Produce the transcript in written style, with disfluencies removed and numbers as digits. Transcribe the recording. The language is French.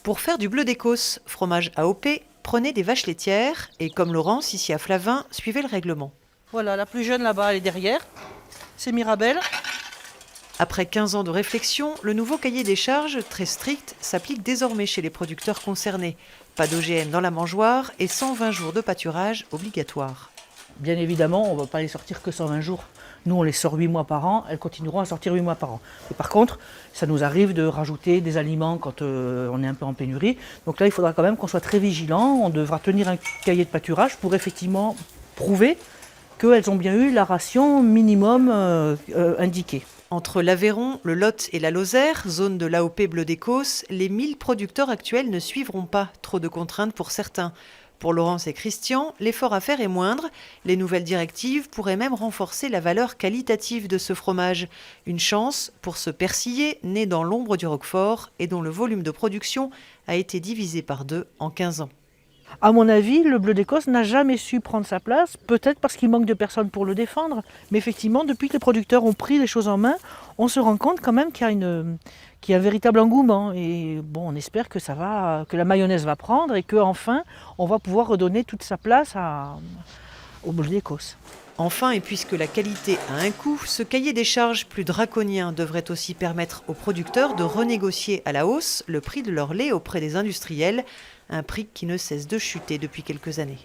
Pour faire du bleu d'Écosse, fromage AOP, prenez des vaches laitières et, comme Laurence, ici à Flavin, suivez le règlement. Voilà, la plus jeune là-bas, elle est derrière. C'est Mirabelle. Après 15 ans de réflexion, le nouveau cahier des charges, très strict, s'applique désormais chez les producteurs concernés. Pas d'OGM dans la mangeoire et 120 jours de pâturage obligatoires. Bien évidemment, on ne va pas les sortir que 120 jours. Nous, on les sort 8 mois par an, elles continueront à sortir 8 mois par an. Et par contre, ça nous arrive de rajouter des aliments quand on est un peu en pénurie. Donc là, il faudra quand même qu'on soit très vigilant. On devra tenir un cahier de pâturage pour effectivement prouver qu'elles ont bien eu la ration minimum indiquée. Entre l'Aveyron, le Lot et la Lozère, zone de l'AOP Bleu d'Écosse, les 1000 producteurs actuels ne suivront pas. Trop de contraintes pour certains. Pour Laurence et Christian, l'effort à faire est moindre. Les nouvelles directives pourraient même renforcer la valeur qualitative de ce fromage. Une chance pour ce persillé né dans l'ombre du Roquefort et dont le volume de production a été divisé par 2 en 15 ans. À mon avis, le bleu d'Écosse n'a jamais su prendre sa place, peut-être parce qu'il manque de personnes pour le défendre. Mais effectivement, depuis que les producteurs ont pris les choses en main, on se rend compte quand même qu'il y a un véritable engouement. Et bon, on espère que que la mayonnaise va prendre et qu'enfin, on va pouvoir redonner toute sa place au bleu d'Écosse. Enfin, et puisque la qualité a un coût, ce cahier des charges plus draconien devrait aussi permettre aux producteurs de renégocier à la hausse le prix de leur lait auprès des industriels, un prix qui ne cesse de chuter depuis quelques années.